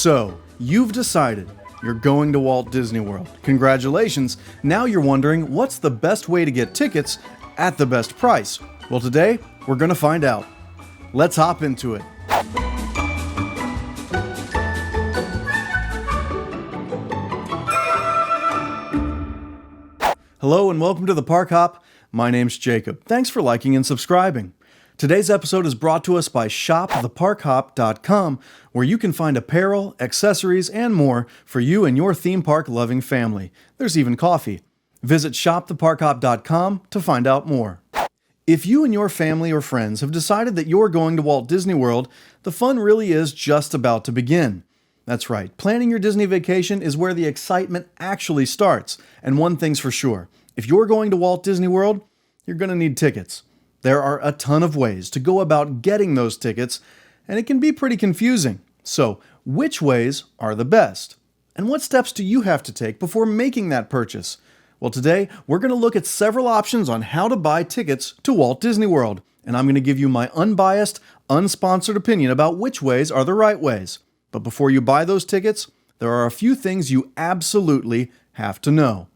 So, you've decided you're going to Walt Disney World. Congratulations! Now you're wondering what's the best way to get tickets at the best price. Well, today we're going to find out. Let's hop into it. Hello and welcome to the Park Hop. My name's Jacob. Thanks for liking and subscribing. Today's episode is brought to us by shoptheparkhop.com, where you can find apparel, accessories, and more for you and your theme park loving family. There's even coffee. Visit shoptheparkhop.com to find out more. If you and your family or friends have decided that you're going to Walt Disney World, the fun really is just about to begin. That's right, planning your Disney vacation is where the excitement actually starts. And one thing's for sure, if you're going to Walt Disney World, you're going to need tickets. There are a ton of ways to go about getting those tickets, and it can be pretty confusing. So, which ways are the best? And what steps do you have to take before making that purchase? Well, today, we're going to look at several options on how to buy tickets to Walt Disney World, and I'm going to give you my unbiased, unsponsored opinion about which ways are the right ways. But before you buy those tickets, there are a few things you absolutely have to know.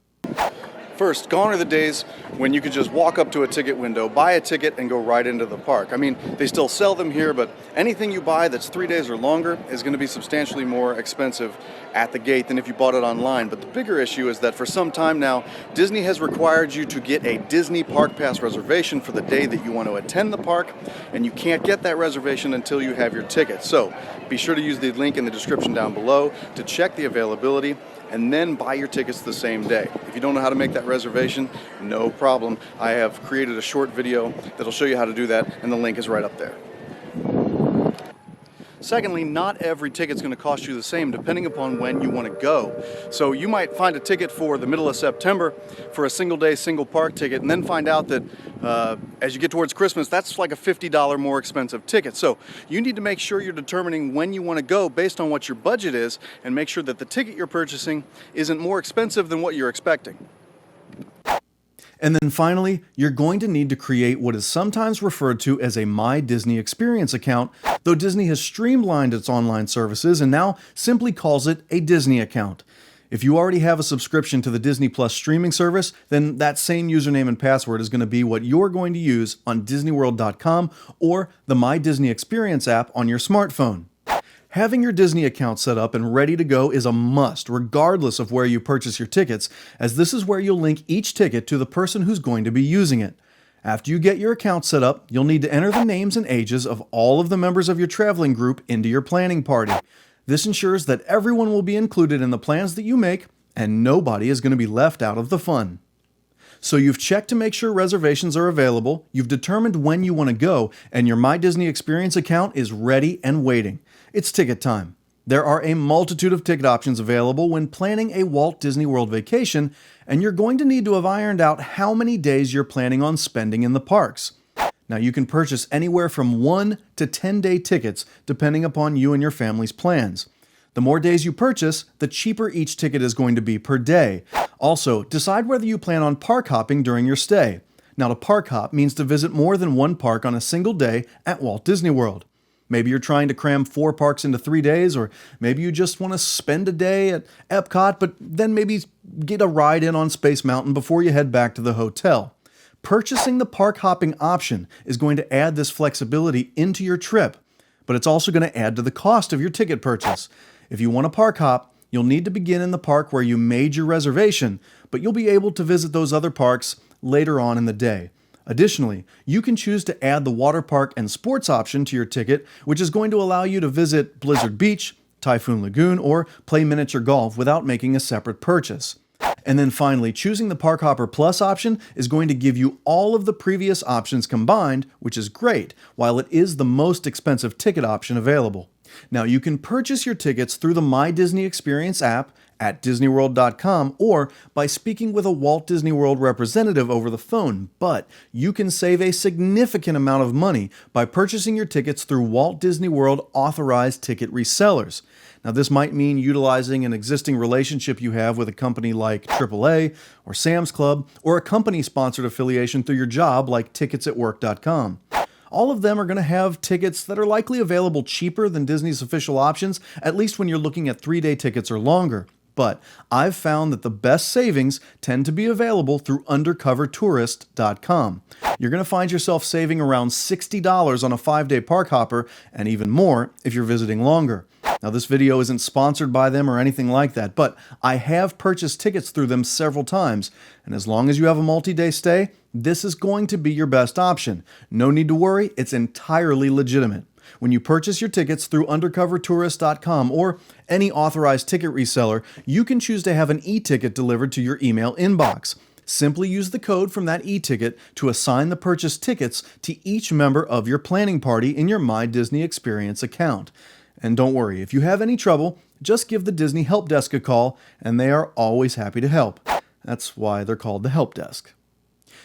First, gone are the days when you could just walk up to a ticket window, buy a ticket, and go right into the park. I mean, they still sell them here, but anything you buy that's 3 days or longer is going to be substantially more expensive at the gate than if you bought it online. But the bigger issue is that for some time now, Disney has required you to get a Disney Park Pass reservation for the day that you want to attend the park, and you can't get that reservation until you have your ticket. So be sure to use the link in the description down below to check the availability and then buy your tickets the same day. If you don't know how to make that reservation, no problem. I have created a short video that'll show you how to do that, and the link is right up there. Secondly, not every ticket's going to cost you the same depending upon when you want to go. So you might find a ticket for the middle of September for a single day, single park ticket, and then find out that as you get towards Christmas, that's like a $50 more expensive ticket. So you need to make sure you're determining when you want to go based on what your budget is, and make sure that the ticket you're purchasing isn't more expensive than what you're expecting. And then finally, you're going to need to create what is sometimes referred to as a My Disney Experience account, though Disney has streamlined its online services and now simply calls it a Disney account. If you already have a subscription to the Disney Plus streaming service, then that same username and password is going to be what you're going to use on DisneyWorld.com or the My Disney Experience app on your smartphone. Having your Disney account set up and ready to go is a must, regardless of where you purchase your tickets, as this is where you'll link each ticket to the person who's going to be using it. After you get your account set up, you'll need to enter the names and ages of all of the members of your traveling group into your planning party. This ensures that everyone will be included in the plans that you make, and nobody is going to be left out of the fun. So you've checked to make sure reservations are available, you've determined when you want to go, and your My Disney Experience account is ready and waiting. It's ticket time. There are a multitude of ticket options available when planning a Walt Disney World vacation, and you're going to need to have ironed out how many days you're planning on spending in the parks. Now, you can purchase anywhere from 1 to 10-day tickets depending upon you and your family's plans. The more days you purchase, the cheaper each ticket is going to be per day. Also, decide whether you plan on park hopping during your stay. Now, to park hop means to visit more than one park on a single day at Walt Disney World. Maybe you're trying to cram 4 parks into 3 days, or maybe you just want to spend a day at Epcot, but then maybe get a ride in on Space Mountain before you head back to the hotel. Purchasing the park hopping option is going to add this flexibility into your trip, but it's also going to add to the cost of your ticket purchase. If you want to park hop, you'll need to begin in the park where you made your reservation, but you'll be able to visit those other parks later on in the day. Additionally, you can choose to add the water park and sports option to your ticket, which is going to allow you to visit Blizzard Beach, Typhoon Lagoon, or play miniature golf without making a separate purchase. And then finally, choosing the Park Hopper Plus option is going to give you all of the previous options combined, which is great, while it is the most expensive ticket option available. Now, you can purchase your tickets through the My Disney Experience app at DisneyWorld.com or by speaking with a Walt Disney World representative over the phone, but you can save a significant amount of money by purchasing your tickets through Walt Disney World authorized ticket resellers. Now, this might mean utilizing an existing relationship you have with a company like AAA or Sam's Club, or a company-sponsored affiliation through your job like Ticketsatwork.com. All of them are going to have tickets that are likely available cheaper than Disney's official options, at least when you're looking at 3-day tickets or longer. But I've found that the best savings tend to be available through undercovertourist.com. You're going to find yourself saving around $60 on a 5-day park hopper, and even more if you're visiting longer. Now, this video isn't sponsored by them or anything like that, but I have purchased tickets through them several times, and as long as you have a multi-day stay, this is going to be your best option. No need to worry, it's entirely legitimate. When you purchase your tickets through undercovertourist.com or any authorized ticket reseller, you can choose to have an e-ticket delivered to your email inbox. Simply use the code from that e-ticket to assign the purchased tickets to each member of your planning party in your My Disney Experience account. And don't worry, if you have any trouble, just give the Disney Help Desk a call, and they are always happy to help. That's why they're called the Help Desk.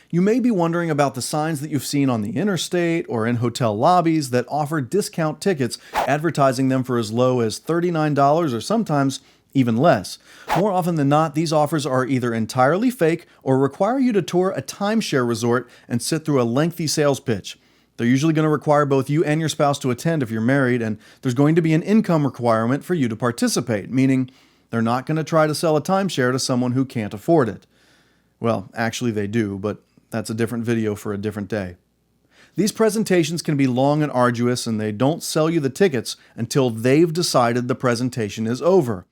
You may be wondering about the signs that you've seen on the interstate or in hotel lobbies that offer discount tickets, advertising them for as low as $39 or sometimes even less. More often than not, these offers are either entirely fake or require you to tour a timeshare resort and sit through a lengthy sales pitch. They're usually going to require both you and your spouse to attend if you're married, and there's going to be an income requirement for you to participate, meaning they're not going to try to sell a timeshare to someone who can't afford it. Well, actually they do, but that's a different video for a different day. These presentations can be long and arduous, and they don't sell you the tickets until they've decided the presentation is over.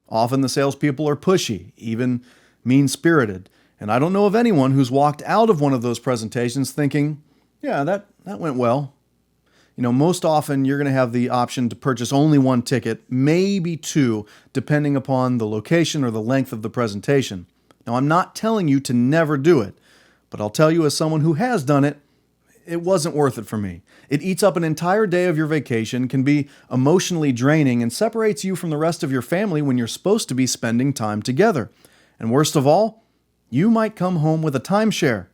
Often the salespeople are pushy, even mean-spirited, and I don't know of anyone who's walked out of one of those presentations thinking, yeah, that went well. You know, most often you're going to have the option to purchase only one ticket, maybe two, depending upon the location or the length of the presentation. Now, I'm not telling you to never do it, but I'll tell you as someone who has done it, it wasn't worth it for me. It eats up an entire day of your vacation, can be emotionally draining, and separates you from the rest of your family when you're supposed to be spending time together. And worst of all, you might come home with a timeshare.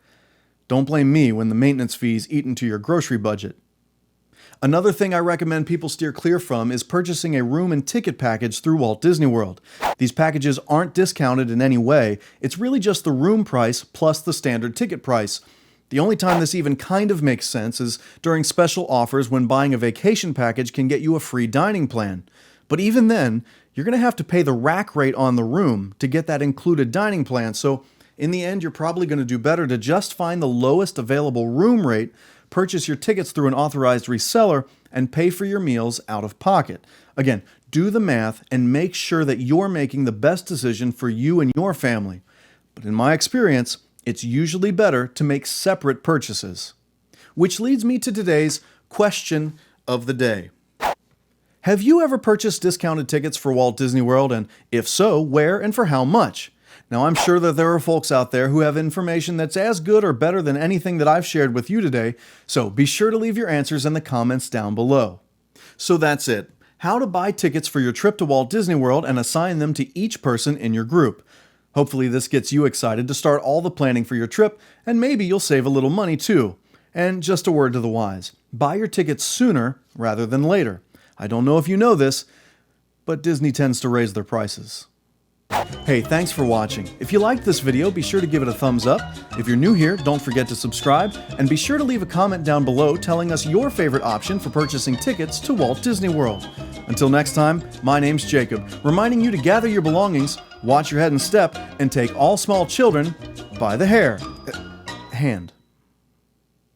Don't blame me when the maintenance fees eat into your grocery budget. Another thing I recommend people steer clear from is purchasing a room and ticket package through Walt Disney World. These packages aren't discounted in any way. It's really just the room price plus the standard ticket price. The only time this even kind of makes sense is during special offers when buying a vacation package can get you a free dining plan. But even then, you're going to have to pay the rack rate on the room to get that included dining plan, so in the end, you're probably going to do better to just find the lowest available room rate, purchase your tickets through an authorized reseller, and pay for your meals out of pocket. Again, do the math and make sure that you're making the best decision for you and your family. But in my experience, it's usually better to make separate purchases. Which leads me to today's question of the day. Have you ever purchased discounted tickets for Walt Disney World, and if so, where and for how much? Now, I'm sure that there are folks out there who have information that's as good or better than anything that I've shared with you today, so be sure to leave your answers in the comments down below. So that's it. How to buy tickets for your trip to Walt Disney World and assign them to each person in your group. Hopefully this gets you excited to start all the planning for your trip, and maybe you'll save a little money too. And just a word to the wise, buy your tickets sooner rather than later. I don't know if you know this, but Disney tends to raise their prices. Hey, thanks for watching. If you liked this video, be sure to give it a thumbs up. If you're new here, don't forget to subscribe, and be sure to leave a comment down below telling us your favorite option for purchasing tickets to Walt Disney World. Until next time, my name's Jacob, reminding you to gather your belongings, watch your head and step, and take all small children by the hand.